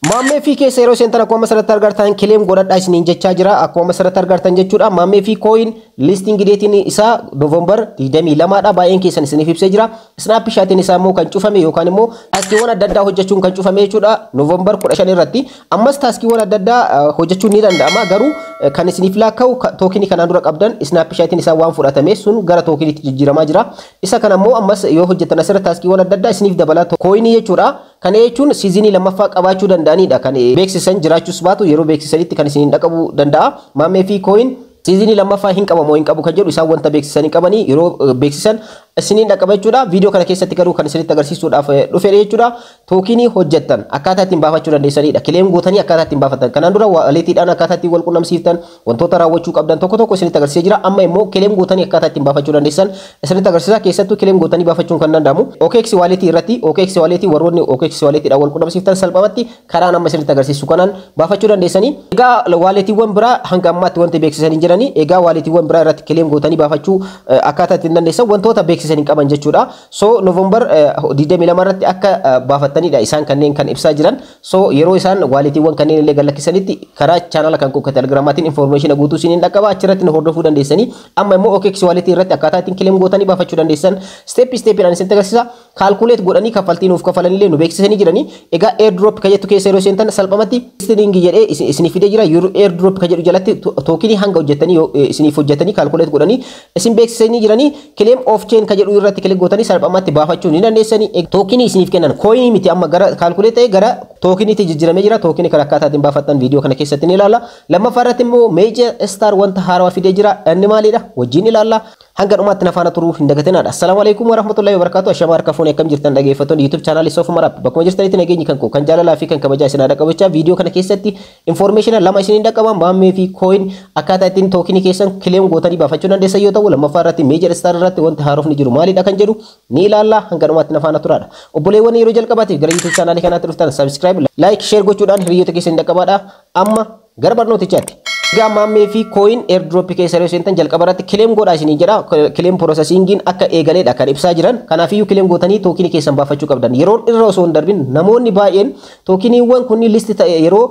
Maammee fi keessa yeroo seentan akkuma asirratti argartan kileem godhadhaa isiniin jechaa jira. Akkuma asirratti argartan jechuudha. Maammee fi coin listing deetiin isaa November 22 dha. Baay'een keessan isiniif ibsee jira. Snapchat isaa immoo kan cufame yookaan immoo taaskiiwwan adda addaa hojjechuun kan cufame jechuudha. November 15 irratti. Ammas taaskiiwwan adda addaa hojjechuun ni danda'ama. Garuu kan isiniif laakkaa'u tookinii kanaan dura qabdan Snapchat isaa waan fudhatame sun gara tookiniitti jijjiiramaa jira. Isa kana immoo ammas yoo hojjetan asirratti taaskiiwwan adda addaa isiniif dabala coinii jechuudha. Kana jechuun siizinii lammaffaa qabaachuu danda'anidha. Kan beeksisan jiraachuus baatu yeroo beeksisanitti kan isiniin dhaqabuu danda'a. Maammee fi coin siizinii lammaffaa hin qabamoo hin qabu kan jedhu isaan wanta beeksisanii qabanii yeroo beeksisan isiniin dhaqaba jechuudha. Viidiyoo kana keessatti garuu kan isinitti agarsiisuudhaaf dhufe jechuudha. Tookinii hojjettan akkaataa ittiin baafachuu dandeessanidha. Kileem gootanii akkaataa ittiin baafatan. Kanaan dura waaleetiidhaan akkaataa ittiin wal qunnamsiiftan wantoota raawwachuu qabdan tokko tokko isinitti agarsiisee jira. Amma immoo kileem gootanii akkaataa ittiin baafachuu dandeessan isinitti agarsiisa. Keessattuu kileem gootanii baafachuun kan danda'amu OKX waaleetii irratti OKX waaleetii warroonni OKX waaleetiidhaan wal qunnamsiiftan salphumatti karaa nama isinitti agarsiisu kanaan baafachuu dandeessanii. Egaa waaleetiiwwan biraa hanga ammaatti wanti beeksisanii jiranii egaa waaleetiiwwan biraa irratti kileem gootanii baafachuu akkaataa ittiin dandeessan wantoota beeksisanii qaban jechuudha. So November 22 irratti akka baafattanidha isaan kanneen kan ibsaa jiran. So yeroo isaan waaleetiiwwan kanneen illee gallakkisanitti karaa chaanala kan koo Telegiraamaatiin information guutuu isiniin dhaqqaba achirratti hordofuu dandeessanii. Amma immoo OKX waaleetii irratti akkaataa ittiin kileem gootanii baafachuu dandeessan step stepiidhaan isinitti agarsiisa. Calculate godhanii kaffaltii nuuf kafalan illee nu beeksisanii jiranii. Egaa airdrop ka jettu keessa yeroo seentan salphamatti listing jedhee isiniif fidee jira. Airdrop ka jedhu jalatti tookinii hanga hojjettanii isiniif hojjettanii calculate godhanii isin beeksisanii jiranii. Claim of chain ka jedhu irratti kilik gootanii salphamatti baafachuu ni dandeessanii. Tookinii isiniif kennan coinii miti amma gara calculate gara tookiniitti jijjiiramee jira. Tookinii kan akkaataa ittiin baafattan viidiyoo kana keessatti ni ilaalla. Lammaffaa irratti immoo major star wanta haarawaa fidee jira. Inni maalidha? Wajjin ilaalla. Hanga dhumaatti nafaana turuu hin dagatinadha. Assalaamu alaykum wa rahmatullahi wa barakatuh. Ashama harka fuunee akkam jirtan dhaggeeffattoonni YouTube channel Sof Marab. Bakkuma jirtanitti nageenyi kan koo kan jaalalaa fi kan kabajaa isin dhaqabachaa viidiyoo kana keessatti information lama isiniin dhaqaban maammee fi coin akkaataa ittiin tookinii keessan claim gootanii baafachuu dandeessan yoo ta'u lammaffaa irratti major star irratti wanti haarofni jiru maalidha kan jedhu ni ilaalla. Hanga dhumaatti nafaana turaadha. Obboleewwan yeroo jalqabaatiif gara YouTube channel kanaatti dhuftan subscribe like share gochuudhaan hiriyoota keessan dhaqabaadha. Amma gara barnootichaatti. Egaa maammee fi coin airdrop keessa yeroo seentan jalqaba irratti claim godhaa isinii jedha. Claim processingin akka eegaleedha kan ibsaa jiran. Kanaafiyyuu claim gootanii tookinii keessan baafachuu qabdan. Yeroo irra osoo hin darbin namoonni baay'een tookiniiwwan kunniin listi ta'e yeroo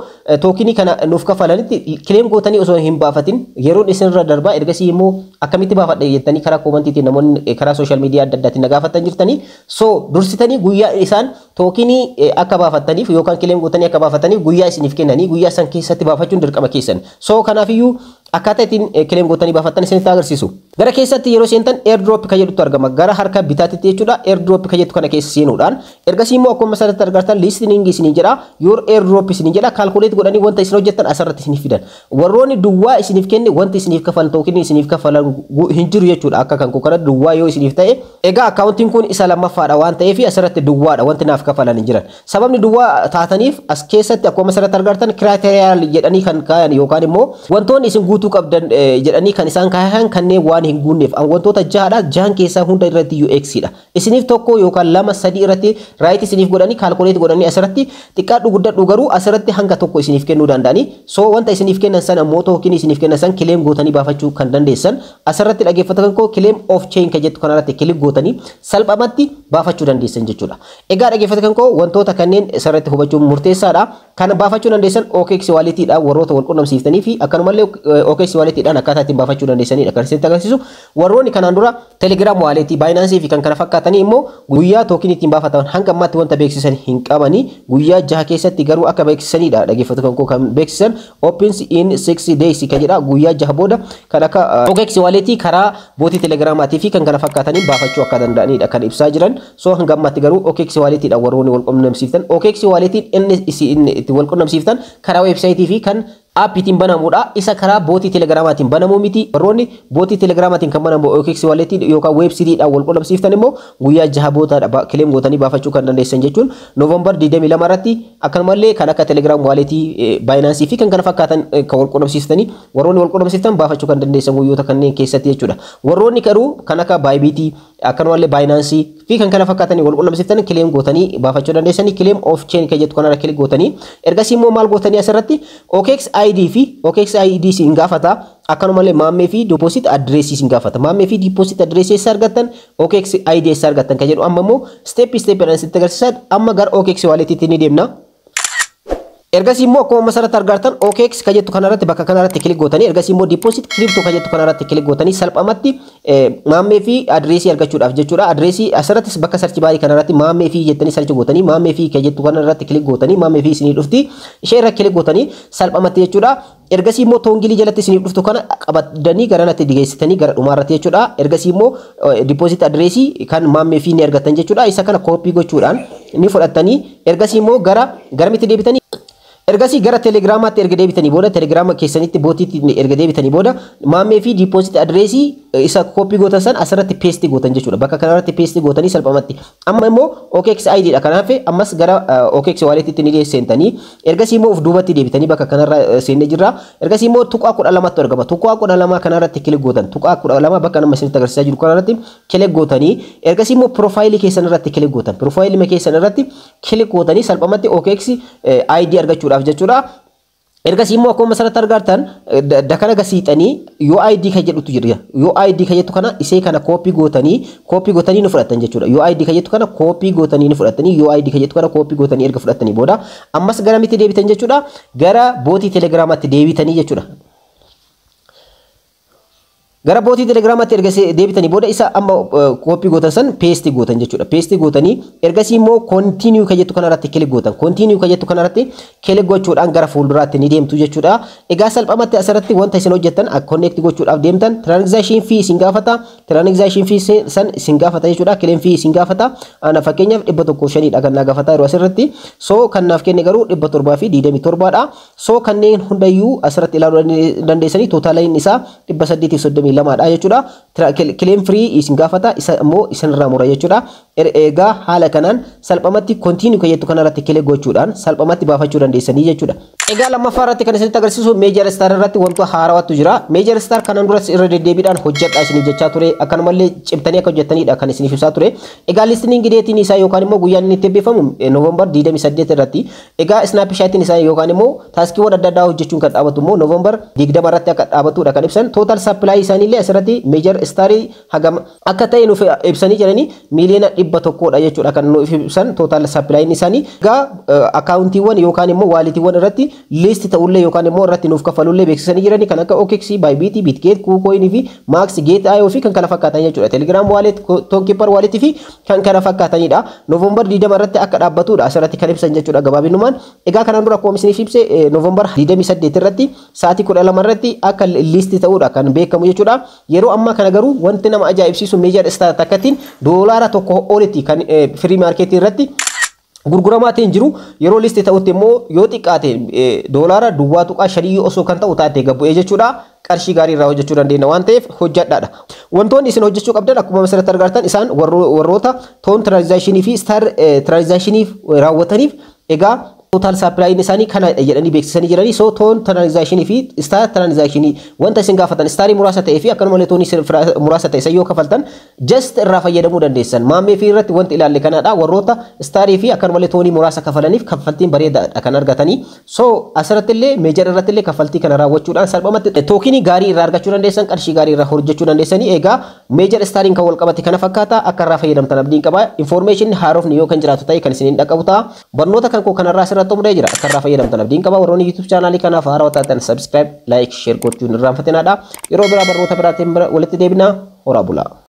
tookinii kana nuuf kafalanitti claim gootanii osoo hin baafatin yeroon isinirra darbaa ergasii immoo akkamitti baafadha jettanii karaa koomentiitiin namoonni karaa social media adda addaatiin nagaafatan jirtanii. So dursitanii guyyaa isaan tookinii akka baafataniif yookaan claim gootanii akka baafataniif guyyaa isiniif kennanii guyyaa san keessatti baafachuun dirqama keessan. So kanaafiyyuu akkaataa ittiin claim gootanii baafattan isinitti agarsiisu. Gara keessatti yeroo seentan airdrop ka jedhutu argama. Gara harka bitaatitti jechuudha. Airdrop ka jettu kana keessa seenuudhaan ergasii immoo akkuma asirratti argartan listening isinii jedha. Your airdrop isinii jedha. Calculate godhanii wanta isin hojjettan asirratti isiniif fidan. Warroonni duwwaa isiniif kenne wanti isiniif kafalan tookinii isiniif kafalan hin jiru jechuudha. Akka kan koo kana duwwaa yoo isiniif ta'e egaa akkaawuntiin kun isa lammaffaadha waan ta'eef asirratti duwwaadha wanti naaf kafalan hin jiran. Sababni duwwaa taataniif as keessatti akkuma asirratti argartan criteria jedhanii kan kaayan yookaan immoo wantoonni isin guutuu qabdan jedhanii kan isaan kaayan kanneen waan hin guunneef wantoota jahadha. Jahan keessaa hunda irratti UX dha. Isiniif tokko yookaan lama sadii irratti right isiniif godhanii calculate godhanii asirratti xiqqaadhu guddadhu garuu asirratti hanga tokko isiniif kennuu danda'anii. So wanta isiniif kennan san ammoo tookinii isiniif kennan san claim gootanii baafachuu kan dandeessan. Asirratti dhaggeeffatan koo claim of chain ka jettu kanarratti kilik gootanii salphamatti baafachuu dandeessan jechuudha. Egaa dhaggeeffatan koo wantoota kanneen asirratti hubachuun murteessaadha. Kan baafachuu dandeessan OKX waaleetiidha warroota wal qunnamsiiftanii fi akkanumallee OKX waaleetiidhaan akkaataa ittiin baafachuu dandeessanidha kan isinitti agarsiisu. Warroonni kanaan dura Telegram waaleetii Binance fi kan kana fakkaatanii immoo guyyaa tookinii ittiin baafatan hanga ammaatti wanta beeksisan hin qabanii guyyaa 6 keessatti garuu akka beeksisanidha. Dhaggeeffatan koo kan beeksisan opens in 6 days kan jedha guyyaa 6 booda kan akka OKX waaleetii karaa bootii Telegramaatii fi kan kana fakkaatanii baafachuu akka danda'anidha kan ibsaa jiran. So hanga ammaatti garuu OKX waaleetiidha warroonni wal qunnamsiiftan. OKX waaleetiin inni itti wal qunnamsiiftan karaa websaayitii fi kan appiitiin banamudha. Isa karaa bootii Telegramaatiin banamuu miti. Warroonni bootii Telegramaatiin kan banamu OKX waaleetii yookaan websiitiidhaan wal qunnamsiiftan immoo guyyaa 6 boodaadha claim gootanii baafachuu kan dandeessan jechuun November 22 irratti akkanumallee kan akka Telegram waaleetii Binance fi kan kana fakkaatan kan wal qunnamsiiftanii warroonni wal qunnamsiiftan baafachuu kan dandeessan guyyoota kanneen keessatti jechuudha. Warroonni garuu kan akka Bybit akkanumallee Binance fi kan kana fakkaatanii wal qunnamsiiftan claim gootanii baafachuu dandeessanii. Claim of chain ka jettu kanarra kilik gootanii ergasii immoo maal gootanii asirratti OKX ID fi OKX ID sin gaafata. Akkanumallee maammee fi deposit address sin gaafata. Maammee fi deposit address eessa argattan OKX ID eessa argattan kan jedhu amma immoo step step dhaan sitti agarsiisa. Amma gara OKX waaleetiitti ni deemna. Ergasii immoo akkuma masarratti argartan OKX kan jettu kanarratti bakka kanarratti kilik gootanii ergasii immoo deposit crypto kan jettu kanarratti kilik gootanii salphamatti maammee fi adreesii argachuudhaaf jechuudha. Adreesii asirrattis bakka sarchi baarii kanarratti maammee fi jettanii sarchi gootanii maammee fi kan jettu kanarratti kilik gootanii maammee fi isinii dhufti ishee irra kilik gootanii salphamatti jechuudha. Ergasii immoo toongilii jalatti isinii dhuftu kana qabadanii garanatti dhiyeessitanii gara dhumaarratti jechuudha. Ergasii immoo deposit adreesii kan maammee fi ni argatan jechuudha. Isa kana koopii gochuudhaan ni fudhattanii ergasii immoo garamitti deebitanii ergasii gara telegiraamaatti erga deebitanii booda telegiraama keessanitti bootiitti erga deebitanii booda maammee fi deposit adreesii isa koopii gootan san asirratti paste gootan jechuudha. Bakka kanarratti paste gootanii salphamatti. Amma immoo OKX ID dha. Kanaaf ammas gara OKX wallettitti ni seentanii ergasii immoo of duubatti deebitanii bakka kanarra seennee jirra. Ergasii immoo tuqaa 12tti argama. Tuqaa 12 kanarratti kilik gootan. Tuqaa 12 bakka nama isinitti agarsiisaa jiru kanarratti kilik gootanii ergasii immoo profaayilii keessan irratti kilik gootan. Profaayilii keessan irratti kilik gootanii salphamatti OKX ID argachuudhaaf jechuudha. Ergasii immoo akkuma masarratti argartan dakana gasiixanii yoo ID kan jedhutu jira. Yoo ID kan jettu kana isee kana koopii gootanii nu fudhatan jechuudha. Yoo ID kan jettu kana koopii gootanii nu fudhatanii yoo ID kan jettu kana koopii gootanii erga fudhatanii booda ammas garamitti deebitan jechuudha. Gara bootii telegiraamaatti deebitanii jechuudha. Gara bootii telegiraamaatti erga deebitanii booda isa amma koopii gootan san paste gootan jechuudha. Paste gootanii ergasii immoo continue kan jettu kanarratti kilik gootan. Continue kan jettu kanarratti kilik gochuudhaan gara fuulduraatti ni deemtu jechuudha. Egaa salphamatti asirratti wanta isin hojjettan connect gochuudhaaf deemtan transaction fee isin gaafata. Transaction fee san isin gaafata jechuudha. Claim fee isin gaafata. Ana fakkeenyaaf 105 dha kan na gaafata yeroo asirratti. So kan naaf kenne garuu 727 dha. So kanneen hundayyuu asirratti ilaaluu dandeessanii tootaliin isaa 832 dha jechuudha. Claim free isin gaafata isa immoo isinirraa mura jechuudha. Egaa haala kanaan salphamatti continue kan jettu kanarratti kilik gochuudhaan salphamatti baafachuu dandeessanii jechuudha. Egaa lammaffaa irratti kan isinitti agarsiisu Major Star irratti wantoota haarawaatu jira. Major Star kanaan duras irra deddeebiidhaan hojjedhaa isinii jechaa ture. Akkanumallee cimtanii akka hojjettanidha kan isiniif ibsaa ture. Egaa listening deetiin isaa yookaan immoo guyyaan inni itti eebbifamu November 28 irratti. Egaa snapshotiin isaa yookaan immoo taaskiiwwan adda addaa hojjechuun kan dhaabatu immoo November 20 irratti akka dhaabatudha kan ibsan. Total supply isaaniillee asirratti Major Star hagam akka ta'e nuuf ibsanii jiranii miliyoona 100 dha jechuudha kan nuuf ibsan total supply isaanii. Egaa akkaawuntiiwwan yookaan immoo waalitiiwwan irratti list ta'ullee yookaan immoo irratti nuuf kafalullee beeksisanii jiranii kan akka OKX, Bybit, Bitget, KuCoin fi Max, Gate.io fi kan kana fakkaatan jechuudha. Telegram wallet, Tonkeeper wallet fi kan kana fakkaatanidha. November 20 irratti akka dhaabbatudha asirratti kan ibsan jechuudha gabaabinumaan. Egaa kanaan dura akkuma isiniif ibse November 28 irratti sa'aatii 12 irratti akka list ta'udha kan beekamu jechuudha. Yeroo ammaa kana garuu wanti nama ajaa'ibsiisu Major Star takkaatiin doolaara tokko olitti kan free market irratti gurguramaatiin jiru yeroo listi ta'utti immoo yoo xiqqaate doolaara duwwaa tuqaa 5 osoo kan ta'u taate gabbu'ee jechuudha. Qarshii gaarii irraa hojjechuu dandeenya waan ta'eef hojjedhaadha. Wantoonni isin hojjechuu qabdan akkuma asirratti argartan isaan warroota toon transaction fi star transaction raawwataniif egaa total supply isaanii kana jedhanii beeksisanii jiranii. So toon transaction fi star transaction wanta isin gaafatan starii muraasa ta'ee fi akkanumallee toonii muraasa ta'e yoo kafaltan just irraa fayyadamuu dandeessan. Maammee fi irratti wanti ilaalle kanadha. Warroota starii fi akkanumallee toonii muraasa kafalaniif kaffaltiin bareedaadha kan argatanii. So asirratti illee Major irratti illee kaffaltii kana raawwachuudhaan salphamatti tookinii gaarii irraa argachuu dandeessan, qarshii gaarii irraa hojjechuu dandeessanii. Egaa Major Stariin kan wal qabate kana fakkaata akka irraa fayyadamtan abdiin qaba. Information haarofni yoo kan jiraatu ta'e kan isiniin dhaqqabu ta'a. Barnoota kan koo kanarraa asirratti xumuree jira. Akka irraa fayyadamtan abdiin qaba. Warroonni YouTube channel kanaaf haarawaa taatan subscribe, like, share gochuun irraanfatinaadha. Yeroo biraa barnoota biraatiin walitti deebina. Horaa bulaa.